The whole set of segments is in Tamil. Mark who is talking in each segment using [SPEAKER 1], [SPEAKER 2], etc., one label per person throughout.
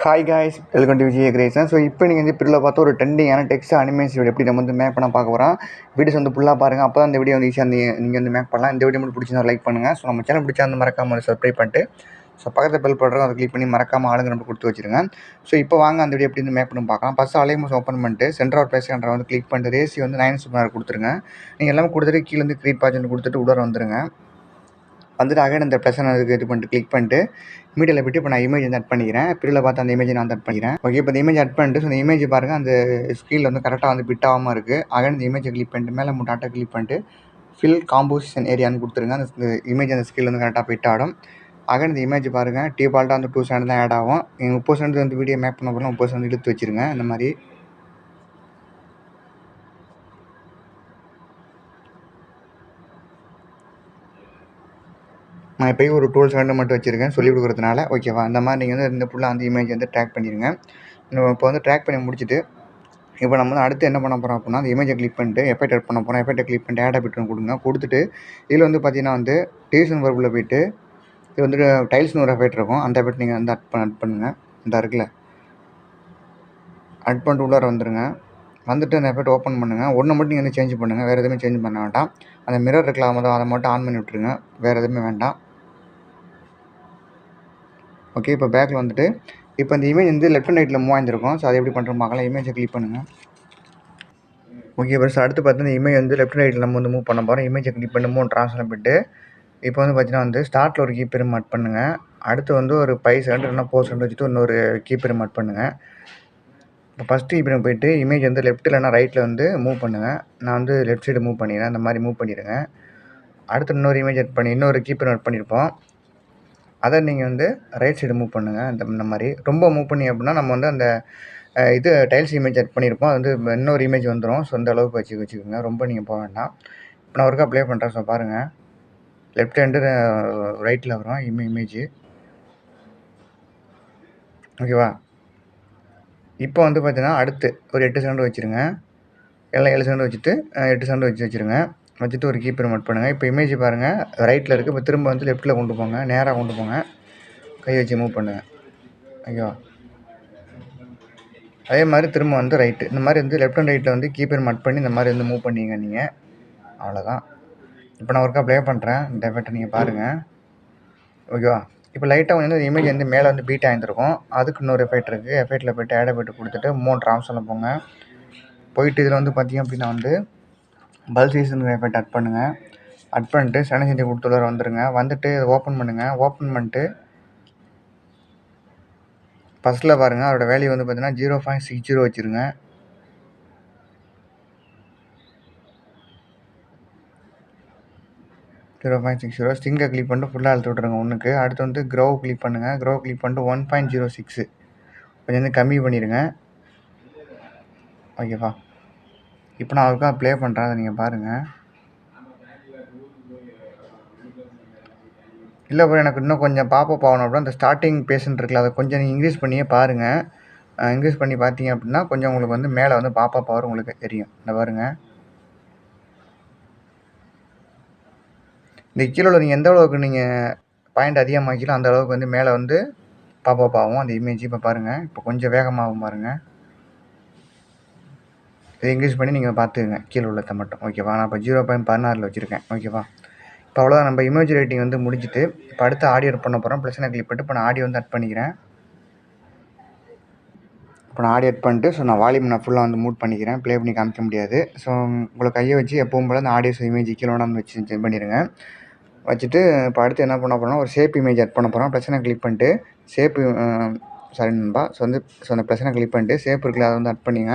[SPEAKER 1] Hi guys, welcome to Vijay Grayson. So இப்போ நீங்கள் வந்து இப்படியில் பார்த்து ஒரு ட்ரெண்டிங்கான டெக்ஸ்ட் அனிமேஷன் வீடியோ எப்படி நம்ம வந்து மேக் பண்ண பார்க்க போகிறோம். வீடியோஸ் வந்து ஃபுல்லாக பாருங்கள், அப்போ தான் இந்த வீடியோ வந்து ஈஸியாக நீங்கள் வந்து மேக் பண்ணலாம். இந்த வீடியோ மட்டும் பிடிச்சிருந்தா லைக் பண்ணுங்கள். ஸோ நம்ம சேனல் பிடிச்சா வந்து மறக்காமல் சப்ஸ்கிரைப் பண்ணிட்டு ஸோ பக்கத்தில் பெல் போடுறோம், அதை கிளிக் பண்ணி மறக்காமல் ஆளுங்க நம்ம கொடுத்து வச்சுருங்க. ஸோ இப்போ வாங்க அந்த வீடியோ எப்படி வந்து மேக் பண்ணி பார்க்கலாம். ஃபஸ்ட்டு அலைமோஸ் ஓப்பன் பண்ணிட்டு சென்டர் ஆஃப் பிளேஸ் என்ற வந்து கிளிக் பண்ணிட்டு ரேசி வந்து 9 கொடுத்துருங்க. நீங்கள் எல்லாமே கொடுத்துட்டு கீழே வந்து க்ரியேட் பாஜெண்ட் கொடுத்துட்டு உடர் வந்துருங்க. வந்துட்டு அகைன் அந்த ப்ளஸ் அதுக்கு இது பண்ணிட்டு கிளிக் பண்ணிட்டு மீடியாவில் போய்ட்டு இப்போ நான் இமேஜ் வந்து ஆட் பண்ணிக்கிறேன். பிரிவில் பார்த்து அந்த இமேஜ் நான் வந்து ஆட் பண்ணிக்கிறேன். ஓகே, இப்போ இந்த இமேஜ் ஆட் பண்ணிட்டு ஸோ இந்த இமேஜ் பாருங்கள், அந்த ஸ்க்ரீனில் வந்து கரெக்டாக வந்து பிட் ஆகாமல் இருக்குது. அகைன் இந்த இமேஜை கிளிக் பண்ணிட்டு மேலே டாட்டா கிளிக் பண்ணிட்டு ஃபில் காம்போசிஷன் ஏரியான்னு கொடுத்துருங்க. அந்த இமேஜ் அந்த ஸ்க்ரீனில் வந்து கரெக்டாக பிட் ஆடும். அகைன் இந்த இமேஜ் பாருங்கள், டிஃபால்ட்டாக வந்து 2 தான் ஆட் ஆகும். நீங்கள் 30% வந்து வீடியோ மேக் பண்ண போகிறோம், 30% இழுத்து வச்சுருங்க. இந்த மாதிரி நான் இப்போ ஒரு டூல்ஸ் ரெண்டு மட்டும் வச்சுருக்கேன் சொல்லி கொடுக்குறதுனால. ஓகேவா, அந்த மாதிரி நீங்கள் வந்து இந்த ஃபுல்லாக அந்த இமேஜ் வந்து ட்ராக் பண்ணிடுங்க. இப்போ வந்து ட்ராக் பண்ணி முடிச்சுட்டு இப்போ நம்ம வந்து அடுத்து என்ன பண்ண போகிறோம் அப்படின்னா, அந்த இமேஜை கிளிக் பண்ணிட்டு எஃபெக்ட் ஆட் பண்ண போகிறோம். எஃபெக்ட்டை கிளிக் பண்ணிட்டு ஆட் ஆப்ஷன் கொடுங்க. கொடுத்துட்டு இதில் வந்து பார்த்தீங்கன்னா வந்து டிவிஷன் வர்பில் போய்ட்டு இது வந்து டைல்ஸ்னு ஒரு எஃபெக்ட் இருக்கும். அந்த எஃபெக்ட் நீங்கள் வந்து ஆட் பண்ணுங்கள். இந்த இருக்குல்ல, ஆட் பண்ணிட்டு உள்ளார வந்துடுங்க. வந்துட்டு அந்த எஃபெக்ட் ஓப்பன் பண்ணுங்கள். ஒன்று மட்டும் நீங்கள் வந்து சேஞ்ச் பண்ணுங்கள், வேறு எதுவுமே சேஞ்ச் பண்ண வேண்டாம். அந்த மிரர் இருக்கலாம், அதை மட்டும் ஆன் பண்ணி விட்டுருங்க, வேறு எதுவுமே வேண்டாம். ஓகே, இப்போ பேக்கில் வந்துட்டு இப்போ இந்த இமேஜ் வந்து லெஃப்ட் அண்ட் ரைட்டில் மூவ் ஆகிருக்கும். ஸோ அதை எப்படி பண்ணுறோம் பார்க்கலாம். இமேஜை கிளிக் பண்ணுங்கள். ஓகே பஸ், அடுத்து பார்த்தீங்கன்னா இமேஜ் வந்து லெஃப்ட் ரைட்டில் நம்ம வந்து மூவ் பண்ண போகிறோம். இமேஜை கிளிக் பண்ணி மூவ் ட்ரான்ஸ்ஃபர் பண்ணிட்டு இப்போ வந்து பார்த்தீங்கன்னா வந்து ஸ்டார்ட்டில் ஒரு கீப்பர் ஆட் பண்ணுங்கள். அடுத்து வந்து ஒரு 5 செகண்ட் இல்லைனா 4 செகண்ட் வச்சுட்டு இன்னொரு கீப்பர் ஆட் பண்ணுங்கள். இப்போ ஃபஸ்ட்டு இப்போ போய்ட்டு இமேஜ் வந்து லெஃப்ட் இல்லைனா ரைட்டில் வந்து மூவ் பண்ணுங்கள். நான் வந்து லெஃப்ட் சைடு மூவ் பண்ணிடுறேன். அந்த மாதிரி மூவ் பண்ணிடுங்க. அடுத்து இன்னொரு இமேஜ் ஆட் பண்ணி இன்னொரு கீப்பர் ஆட் பண்ணியிருப்போம். அதை நீங்கள் வந்து ரைட் சைடு மூவ் பண்ணுங்கள். இந்த மாதிரி ரொம்ப மூவ் பண்ணி அப்படின்னா நம்ம வந்து அந்த இது டைல்ஸ் இமேஜ் ஆட் பண்ணியிருப்போம், அது வந்து இன்னொரு இமேஜ் வந்துடும். ஸோ இந்த அளவுக்கு வச்சுக்கோங்க, ரொம்ப நீங்கள் போக வேண்டாம். இப்போ நான் ஒருக்கா ப்ளே பண்ணுறேன். ஸோ பாருங்கள், லெஃப்ட் ஹேண்டு ரைட்டில் வரும் இமேஜ். ஓகேவா, இப்போ வந்து பார்த்தீங்கன்னா அடுத்து ஒரு 8 செகண்ட் வச்சுருங்க. எல்லாம் 7 செகண்ட் வச்சுட்டு 8 செகண்ட் வச்சுருங்க. வச்சுட்டு ஒரு கீப்பர் ஆட் பண்ணுங்கள். இப்போ இமேஜ் பாருங்கள் ரைட்டில் இருக்குது. இப்போ திரும்ப வந்து லெஃப்ட்டில் கொண்டு போங்க, நேராக கொண்டு போங்க, கை வச்சு மூவ் பண்ணுங்கள். ஓகேவா, அதே மாதிரி திரும்ப வந்து ரைட்டு. இந்த மாதிரி வந்து லெஃப்ட் அண்ட் ரைட்டில் வந்து கீப்பர் ஆட் பண்ணி இந்த மாதிரி வந்து மூவ் பண்ணிங்க நீங்கள். அவ்வளோதான். இப்போ நான் ஒருக்கா ப்ளே பண்ணுறேன். இந்த எஃபெக்ட்டை நீங்கள் பாருங்கள். ஓகேவா, இப்போ லைட்டாக வந்து இமேஜ் வந்து மேலே வந்து பீட் ஆகிருக்கும். அதுக்கு இன்னொரு எஃபெக்ட் இருக்குது. எஃபெக்ட்டில் போய்ட்டு ஆட் எஃபெக்ட் கொடுத்துட்டு 3 ட்ரான்ஸ்ஃபரில் போங்க. போயிட்டு இதில் வந்து பார்த்திங்க அப்படின்னா வந்து பல்சேஷன் எஃபெக்ட் ஆட் பண்ணுங்கள். ஆட் பண்ணிட்டு சென்டி கொடுத்துள்ளார வந்துடுங்க. வந்துட்டு ஓப்பன் பண்ணுங்கள். ஓப்பன் பண்ணிட்டு ஃபஸ்ட்டில் பாருங்கள், அதோட வேல்யூ வந்து பார்த்தீங்கன்னா 0.60 வச்சுருங்க. ஸ்டிங்கை கிளிக் பண்ணிட்டு ஃபுல்லாக அழுத்து விட்ருங்க ஒன்றுக்கு. அடுத்து வந்து க்ரோவ் கிளிக் பண்ணுங்கள். க்ரோவ் கிளிக் பண்ணிட்டு 1.06 கொஞ்சம் வந்து கம்மி பண்ணிடுங்க. ஓகேவா, இப்போ நான் அதுக்காக ப்ளே பண்ணுறேன், அதை நீங்கள் பாருங்கள். இல்லை ப்ரோ, எனக்கு இன்னும் கொஞ்சம் பாப்பப் ஆகணும் அப்படின்னா அந்த ஸ்டார்டிங் பேஷண்ட் இருக்குல்ல, அதை கொஞ்சம் நீங்கள் இன்க்ரீஸ் பண்ணியே பாருங்கள். இன்க்ரீஸ் பண்ணி பார்த்தீங்க அப்படின்னா கொஞ்சம் உங்களுக்கு வந்து மேலே வந்து பாப்பப் ஆகிற உங்களுக்கு தெரியும். இந்த பாருங்கள், இந்த கீழே நீங்கள் எந்த அளவுக்கு நீங்கள் பாயிண்ட் அதிகமாக்கிலும் அந்த அளவுக்கு வந்து மேலே வந்து பாப்பப் ஆகும் அந்த இமேஜ். இப்போ பாருங்கள், இப்போ கொஞ்சம் வேகமாகும் பாருங்கள். இதை இன்க்ரீஸ் பண்ணி நீங்கள் பார்த்துக்குங்க கீழே உள்ளதை மட்டும். ஓகேவா, நான் இப்போ 0.16 வச்சுருக்கேன். ஓகேவா, இப்போ அவ்வளோதான், நம்ம இமேஜ் ரேட்டிங் வந்து முடிச்சுட்டு இப்போ அடுத்து ஆடியோ ஆட் பண்ண போகிறோம். ப்ளஸ் நான் கிளிக் பண்ணிட்டு இப்போ நான் ஆடியோ வந்து ஆட் பண்ணிக்கிறேன். இப்போ நான் ஆடியோ ஆட் பண்ணிட்டு ஸோ நான் வால்யூம் நான் ஃபுல்லாக வந்து மூட் பண்ணிக்கிறேன். ப்ளே பண்ணி காமிக்க முடியாது. ஸோ உங்களுக்கு கையை வச்சு எப்பவும் போல் அந்த ஆடியோஸ் இமேஜ் கீழே வந்து வச்சு சென்ட் பண்ணிடுங்க. வச்சுட்டு இப்போ அடுத்து என்ன பண்ண போகிறோம்னா ஒரு ஷேப் இமேஜ் ஆட் பண்ண போகிறோம். ப்ளஸ் நான் கிளிக் பண்ணிட்டு ஷேப்பு சாரி நண்பா, ஸோ அந்த ப்ளஸ் நான் கிளிக் பண்ணிட்டு ஷேப் இருக்குல்ல, அதை வந்து ஆட் பண்ணிங்க.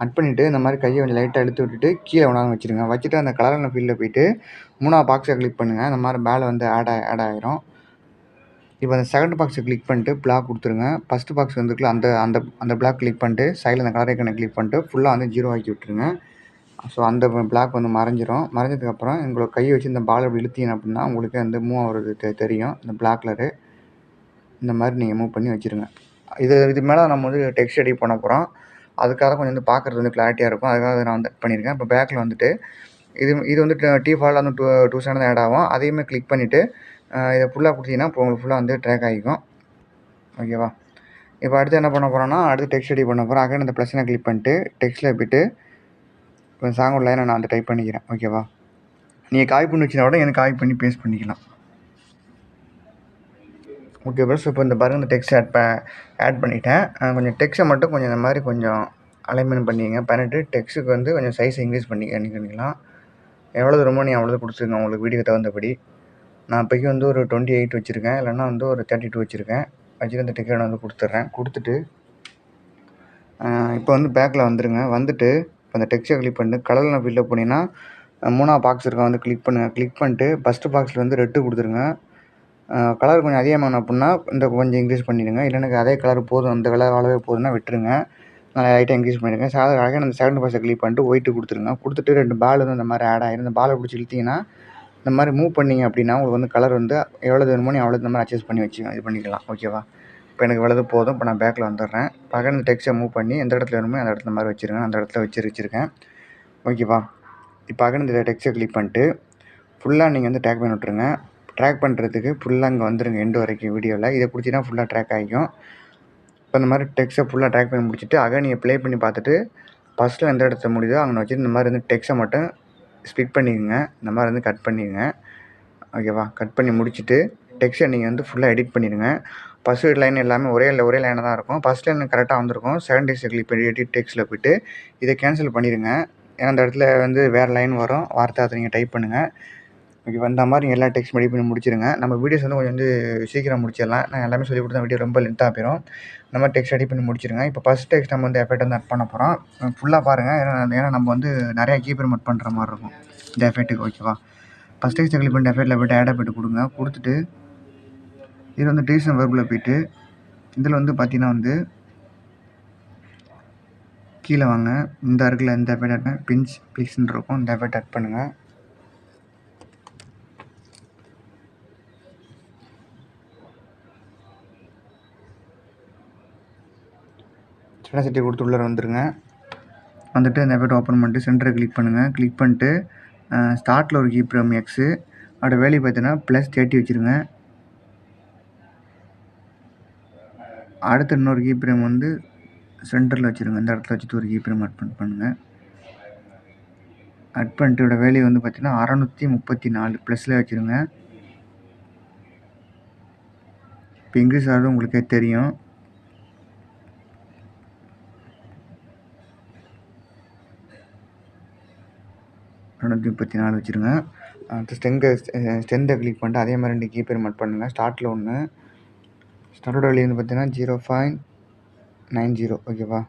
[SPEAKER 1] ஆட் பண்ணிவிட்டு இந்த மாதிரி கையை கொஞ்சம் லைட்டாக எடுத்து விட்டுட்டு கீழே வேணாலும் வச்சுருங்க. வச்சுட்டு அந்த கலரான ஃபீல்டில் போய்ட்டு 3ஆவது பாக்ஸை கிளிக் பண்ணுங்கள். இந்த மாதிரி மேலே வந்து ஆட் ஆகிரும். இப்போ அந்த செகண்ட் பாக்ஸை கிளிக் பண்ணிட்டு பிளாக் கொடுத்துருங்க. ஃபஸ்ட்டு பாக்ஸ் வந்துருக்குல, அந்த அந்த அந்த பிளாக் கிளிக் பண்ணிட்டு சைடில் அந்த கலர் ஐக்கனை கிளிக் பண்ணிட்டு ஃபுல்லாக வந்து 0 ஆக்கி விட்டுருங்க. ஸோ அந்த பிளாக் வந்து மறைஞ்சிரும். மறைஞ்சதுக்கப்புறம் உங்களோட கையை வச்சு இந்த பால் அப்படி இழுத்தீங்க அப்படின்னா உங்களுக்கு வந்து மூவ் ஆகிறது தெரியும். இந்த பிளாக் கலரு இந்த மாதிரி நீங்கள் மூவ் பண்ணி வச்சுருங்க. இது மேலே நம்ம வந்து டெக்ஸ்ட் எடிட் பண்ண போகிறோம். அதுக்காக கொஞ்சம் வந்து பார்க்குறது வந்து கிளாரிட்டியாக இருக்கும். அதுக்காக நான் வந்து பண்ணியிருக்கேன். இப்போ பேக்கில் வந்துட்டு இது வந்து டிஃபால்ட் அந்த 2 செகண்ட் தான் ஆட் ஆகும். அதையுமே கிளிக் பண்ணிவிட்டு இதை ஃபுல்லாக கொடுத்தீங்கன்னா இப்போ உங்களுக்கு ஃபுல்லாக வந்து ட்ராக் ஆகிக்கும். ஓகேவா? இப்போ அடுத்து என்ன பண்ண போகிறோன்னா அடுத்து டெக்ஸ்ட் ரெடி பண்ண போகிறோம். அகைன் இந்த ப்ளஸ்னை கிளிக் பண்ணிட்டு டெக்ஸ்ட்டில் போய்ட்டு இப்போ சாங்கோட லைனை நான் வந்து டைப் பண்ணிக்கிறேன். ஓகேவா? நீங்கள் காப்பி பண்ணி வச்சுனா கூட எனக்கு காப்பி பண்ணி பேஸ்ட் பண்ணிக்கலாம். ஓகே ப்ளஸ் இப்போ இந்த பாருங்கள் இந்த டெக்ஸ்ட் ஆட் பண்ணிட்டேன். கொஞ்சம் டெக்ஸ்ட்டை மட்டும் கொஞ்சம் இந்த மாதிரி கொஞ்சம் அலைன்மெண்ட் பண்ணிங்க. பண்ணிவிட்டு டெக்ஸ்ட்டுக்கு வந்து கொஞ்சம் சைஸ் இன்க்ரீஸ் பண்ணிக்கலாம். எவ்வளோ தூரமோ நீங்கள் அவ்வளோ கொடுத்துருங்க உங்களுக்கு வீடியோக்கு தகுந்தபடி. நான் இப்போக்கி வந்து ஒரு 28 வச்சுருக்கேன், இல்லைன்னா வந்து ஒரு 32 வச்சுருக்கேன். வச்சுட்டு அந்த டெக்ஸ்ட்டை வந்து கொடுத்துட்றேன். கொடுத்துட்டு இப்போ வந்து பேக்கில் வந்துடுங்க. வந்துட்டு இப்போ அந்த டெக்ஸ்ட்டை கிளிக் பண்ணிட்டு கலரில் ஃபில்அப் பண்ணிங்கன்னா 3ஆவது பாக்ஸ் இருக்கா வந்து கிளிக் பண்ணுங்கள். கிளிக் பண்ணிட்டு ஃபஸ்ட்டு பாக்ஸில் வந்து ரெட்டு கொடுத்துருங்க. கலர் கொஞ்சம் அதிகமான அப்படின்னா இந்த கொஞ்சம் இன்க்ரீஸ் பண்ணிடுங்க. இல்லை எனக்கு அதே கலர் போதும், அந்த கலர் அளவே போதுன்னா விட்டுருங்க. நான் லைட்டாக இன்க்ரீஸ் பண்ணிடுங்க. அழகாக அந்த செகண்ட் பாக்ஸை கிளிக் பண்ணிட்டு ஒயிட்டு கொடுத்துருங்க. கொடுத்துட்டு 2 பால் வந்து இந்த மாதிரி ஆட் ஆகிடும். இந்த பாலை பிடிச்சி இழுத்திங்கன்னா இந்த மாதிரி மூவ் பண்ணிங்க அப்படின்னா உங்களுக்கு வந்து கலர் வந்து எவ்வளோ வேணுமோ நீ அவ்வளோ இந்த மாதிரி அட்ஜஸ்ட் பண்ணி இது பண்ணிக்கலாம். ஓகேவா? இப்போ எனக்கு இவ்வளவு போதும். இப்போ நான் பேக்கில் வந்துடுறேன். பக்கம் இந்த டெக்ஸ்ட்டை மூவ் பண்ணி எந்த இடத்துல வேணுமோ அந்த இடத்துல மாதிரி வச்சுருங்க. அந்த இடத்துல வச்சுருக்கேன். ஓகேவா? இப்போ அகன் இந்த டெக்ஸ்ட்டை கிளிக் பண்ணிட்டு ஃபுல்லாக நீங்கள் வந்து ட்ராக் பண்ணி விட்ருங்க. ட்ராக் பண்ணுறதுக்கு ஃபுல்லாக இங்கே வந்துடுங்க எண்டு வரைக்கும் வீடியோவில். இதை பிடிச்சின்னா ஃபுல்லாக ட்ராக் ஆகிக்கும். இப்போ இந்த மாதிரி டெக்ஸ்ட்டை ஃபுல்லாக ட்ராக் பண்ணி முடிச்சுட்டு அகன் நீங்கள் ப்ளே பண்ணி பார்த்துட்டு ஃபஸ்ட்டில் எந்த இடத்துல முடியுதோ அங்கே வச்சுட்டு இந்த மாதிரி வந்து டெக்ஸ்ட்டை மட்டும் ஸ்பிட் பண்ணிக்கோங்க. இந்த மாதிரி வந்து கட் பண்ணிடுங்க. ஓகேவா? கட் பண்ணி முடிச்சுட்டு டெக்ஸ்ட்டை நீங்கள் வந்து ஃபுல்லாக எடிட் பண்ணிடுங்க. ஃபஸ்ட்டு லைன் எல்லாமே ஒரே லைனாக தான் இருக்கும். ஃபஸ்ட் லைன் கரெக்டாக வந்திருக்கும். செகண்ட் டெக்ஸ்ட்டை கிளிக் பண்ணி எடிட் டெக்ஸ்ட்டில் போய்ட்டு இதை கேன்சல் பண்ணிடுங்க. ஏன்னா அந்த இடத்துல வந்து வேறு லைன் வரும். வார்த்தை அதை நீங்கள் டைப் பண்ணுங்கள். ஓகேவா? இந்த மாதிரி எல்லா டெக்ஸ்ட் ரெடி பண்ணி முடிச்சிடுங்க. நம்ம வீடியோஸ் வந்து கொஞ்சம் வந்து சீக்கிரம் முடிச்சிடலாம். நான் எல்லாமே சொல்லி கொடுத்தா வீடியோ ரொம்ப லென்த்தாக போயிடும். இந்த மாதிரி டெக்ஸ்ட் ரெடி பண்ணி முடிச்சிடுங்க. இப்போ ஃபஸ்ட் டெக்ஸ்ட் நம்ம வந்து எஃபெக்ட் வந்து ஆட் பண்ண போகிறோம். ஃபுல்லாக பாருங்கள். ஏன்னா நம்ம வந்து நிறையா கீபர் மட் பண்ணுற மாதிரி இருக்கும் இந்த எஃபெக்ட்டுக்கு. ஓகேவா? ஃபஸ்ட் டெக்ஸ்ட்டை கிளிக் பண்ணி எஃபெக்ட்டில் போய்ட்டு ஆட் எஃபெக்ட் கொடுங்க. கொடுத்துட்டு இது வந்து டீசன் வெர்பில் போய்ட்டு இதில் வந்து பார்த்தீங்கன்னா வந்து கீழே வாங்க. இந்த இருக்குல்ல இந்த எஃபெக்ட் ஆட் பிஞ்ச் பிளிக்ஸ்ன்னு இருக்கும். இந்த எஃபெக்ட் ஆட் பண்ணுங்கள். சின்ன சட்டி கொடுத்து உள்ளே வந்துடுங்க. வந்துட்டு இந்த எஃபெக்ட் ஓப்பன் பண்ணிட்டு சென்டரை கிளிக் பண்ணுங்கள். கிளிக் பண்ணிட்டு ஸ்டார்ட்டில் ஒரு கீப்ரம் எக்ஸு அதோட வேல்யூ பார்த்தீங்கன்னா +30 வச்சுருங்க. அடுத்து இன்னொரு கீப்ரம் வந்து சென்டரில் வச்சுருங்க. இந்த இடத்துல வச்சுட்டு ஒரு கீப்ரம் ஆட் பண்ணுங்கள். ஆட் பண்ணிட்டு இதோட வேல்யூ வந்து பார்த்தீங்கன்னா 634 +ல் வச்சுருங்க. இப்போ இன்க்ரீஸ் ஆகிறது உங்களுக்கே தெரியும். $234 வச்சுருங்க. அடுத்து ஸ்ட்ரென்த்தை கிளிக் பண்ணிட்டு அதே மாதிரி 2 கீப்பர் மட் பண்ணுங்கள். ஸ்டார்ட்டில் ஒன்று, ஸ்டார்ட்டோட வேல்யூ வந்து பார்த்தீங்கன்னா 0.90. ஓகேவா?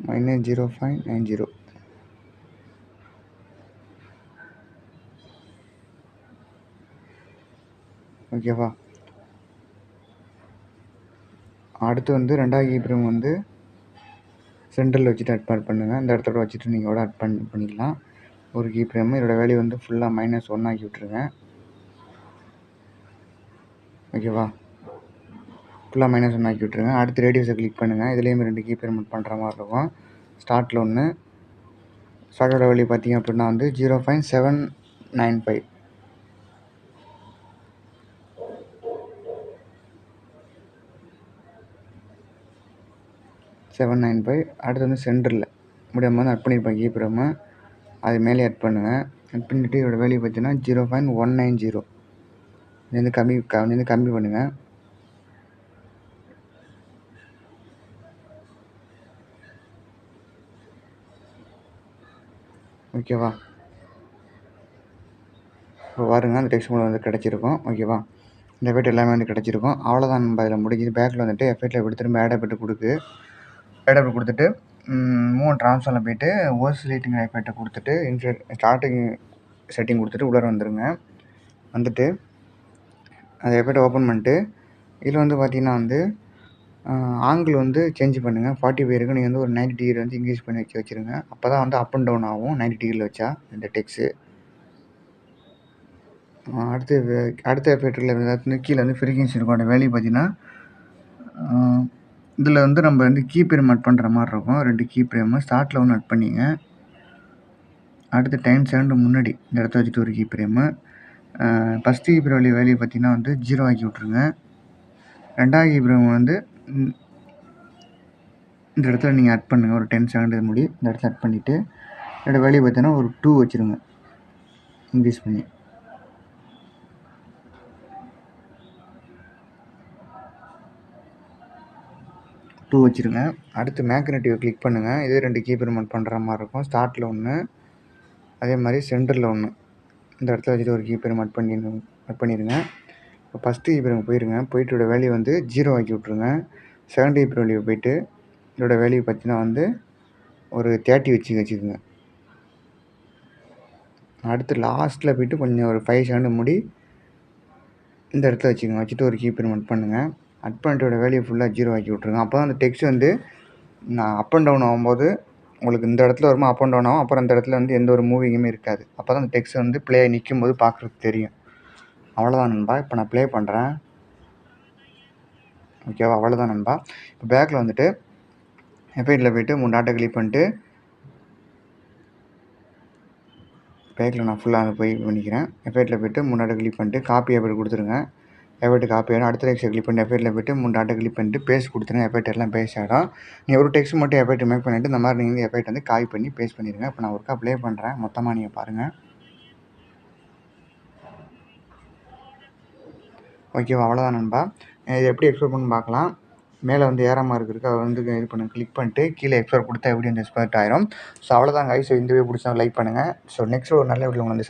[SPEAKER 1] -0.90. ஓகேவா? அடுத்து வந்து 2வது கீப்ரம் வந்து சென்டரில் வச்சுட்டு ஆட் பண்ணுங்கள். இந்த இடத்தோட வச்சுட்டு நீங்கள் கூட ஆட் பண்ணிக்கலாம். ஒரு கீப்ரம் இதோட வேல்யூ வந்து ஃபுல்லாக -1 ஆக்கி விட்ருங்க. ஓகேவா? ஃபுல்லாக -1 ஆக்கி விட்ருங்க. அடுத்து ரேடியஸை கிளிக் பண்ணுங்கள். இதுலேயும் 2 கீப்ரம் பண்ணுற மாதிரி இருக்கும். ஸ்டார்ட்டில் ஒன்று, ஸ்டார்ட்டோட வேல்யூ பார்த்தீங்க அப்படின்னா வந்து 0.795. அடுத்து வந்து சென்டரில் முடியாமல் வந்து ஆட் பண்ணியிருப்பேன் கீப்ரமு. அது மேலே ஆட் பண்ணுங்கள். ஆட் பண்ணிவிட்டு இதோட வேல்யூ பார்த்தீங்கன்னா 0.190. இது வந்து கம்மி பண்ணுங்கள். ஓகேவா? இப்போ பாருங்கள் அந்த டெக்ஸ்ட் மூலம் வந்து கிடச்சிருக்கும். ஓகேவா? இந்த எஃபெக்ட் எல்லாமே வந்து கிடச்சிருக்கும். அவ்வளோதான் நம்ம அதில் முடிஞ்சது. பேக்கில் வந்துட்டு எஃபெக்ட்டில் எப்படி திரும்ப ஆட் எஃபெக்ட் கொடுத்துட்டு மூவ் ட்ரான்ஸ்ஃபார்மில் போய்ட்டு ஓசிலேட்டிங் எஃபெக்ட்டை கொடுத்துட்டு ஸ்டார்டிங் செட்டிங் கொடுத்துட்டு உள்ளே வந்துடுங்க. வந்துட்டு அந்த எஃபெக்ட்டை ஓப்பன் பண்ணிட்டு இதில் வந்து பார்த்தீங்கன்னா வந்து ஆங்கிள் வந்து சேஞ்ச் பண்ணுங்கள். 45 இருக்குது. நீங்கள் வந்து ஒரு 90 டிகிரி வந்து இன்க்ரீஸ் பண்ணி வச்சுருங்க. அப்போ தான் வந்து அப் அண்ட் டவுன் ஆகும் 90 டிகிரியில் வச்சா இந்த டெக்ஸ்ட்டு. அடுத்த எஃபெக்டில் வந்து கீழே வந்து ஃப்ரீக்வன்சி இருக்கும். அந்த வேல்யூ பார்த்தீங்கன்னா இதில் வந்து நம்ம வந்து கீ பிரேம் அட் பண்ணுற மாதிரி இருக்கும். 2 கீ பிரேமு ஸ்டார்ட்டில் ஒன்று அட் பண்ணிங்க. அடுத்து 10 செகண்ட் முன்னாடி இந்த இடத்த வச்சுட்டு ஒரு key frame. First key frame value பார்த்தீங்கன்னா வந்து 0 ஆக்கி விட்ருங்க. 2வது கீ பிரேம் வந்து இந்த இடத்துல நீங்கள் அட் பண்ணுங்கள். ஒரு 10 செகண்ட் முடி இந்த இடத்துல அட் பண்ணிவிட்டு இதோட வேல்யூ பார்த்தீங்கன்னா ஒரு 2 வச்சுருங்க. இன்க்ரீஸ் பண்ணி வச்சுருங்க. அடுத்து மேக்னெட்டிவை கிளிக் பண்ணுங்கள். இதே 2 கீ பிரேம் அட் பண்ணுற மாதிரி இருக்கும். ஸ்டார்ட்டில் ஒன்று, அதே மாதிரி சென்டரில் ஒன்று. இந்த இடத்துல வச்சுட்டு ஒரு கீ பிரேம் அட் பண்ணிடுங்க. இப்போ ஃபஸ்ட்டு கீ பிரேம் போயிருங்க. போயிட்டு இதோட வேல்யூ வந்து 0 ஆக்கி விட்ருங்க. செகண்ட் கீ பிரேம் வேல்யூ போயிட்டு இதோட வேல்யூ பார்த்தீங்கன்னா வந்து ஒரு 30 வச்சுக்கோங்க. அடுத்து லாஸ்ட்டில் போய்ட்டு கொஞ்சம் ஒரு 5 செகண்ட் முடி இந்த இடத்துல வச்சுக்கோங்க. வச்சுட்டு ஒரு கீ பிரேம் அட் பண்ணுங்கள். அட் பண்ணிட்டோட வேல்யூ ஃபுல்லாக 0 ஆக்கி விட்ருங்க. அப்போ தான் அந்த டெக்ஸ்ட் வந்து நான் அப் அண்ட் டவுன் ஆகும்போது உங்களுக்கு இந்த இடத்துல வருமா அப் அண்ட் டவுன் ஆகும். அப்புறம் இந்த இடத்துல வந்து எந்த ஒரு மூவிங்குமே இருக்காது. அப்போ தான் அந்த டெக்ஸ்ட் வந்து ப்ளே நிற்கும் போது பார்க்குறதுக்கு தெரியும். அவ்வளோதான் நண்பா. இப்போ நான் ப்ளே பண்ணுறேன். ஓகேவா? அவ்வளோதான் நண்பா. இப்போ பேக்கில் வந்துட்டு எஃபெக்டில் போய்ட்டு 3 டாட்டை கிளிக் பண்ணிட்டு பேக்கில் நான் ஃபுல்லாக போய் பண்ணிக்கிறேன். எஃபெக்டில் போய்ட்டு 3 டாட்டை கிளிக் பண்ணிட்டு காப்பி எஃபெக்ட் கொடுத்துருங்க. எஃபெக்ட் காப்பி ஆகிடும். அடுத்த டெக்ஸ்ட்டை கிளிக் பண்ணி எஃபெக்டில் போய்ட்டு 3 டாட்டை கிளிக் பண்ணிட்டு பேஸ்ட் கொடுத்துருங்க. எஃபெக்ட் எல்லாம் பேஸ்ட் ஆகிடும். நீங்கள் ஒரு டெக்ஸ்ட் மட்டும் எஃபெக்ட் மேக் பண்ணிவிட்டு இந்த மாதிரி நீங்கள் எஃபெக்ட் வந்து காப்பி பண்ணி பேஸ்ட் பண்ணிடுங்க. இப்போ நான் ஒர்க்காக ப்ளே பண்ணுறேன். மொத்தமாக நீங்கள் பாருங்கள். ஓகேவா? அவ்வளோதான் நண்பா. இது எப்படி எக்ஸ்போர்ட் பண்ணி பார்க்கலாம். மேலே வந்து ஏரோ மார்க் இருக்குது. அதை வந்து இது பண்ணி கிளிக் பண்ணிட்டு கீழே எக்ஸ்போர்ட் கொடுத்தா எப்படி வந்து எக்ஸ்போர்ட் ஆயிரும். ஸோ அவ்வளோதாங்க. ஸோ இந்த வீடியோ பிடிச்சா லைக் பண்ணுங்கள். ஸோ நெக்ஸ்ட் ஒரு நல்ல வீடியோ வந்து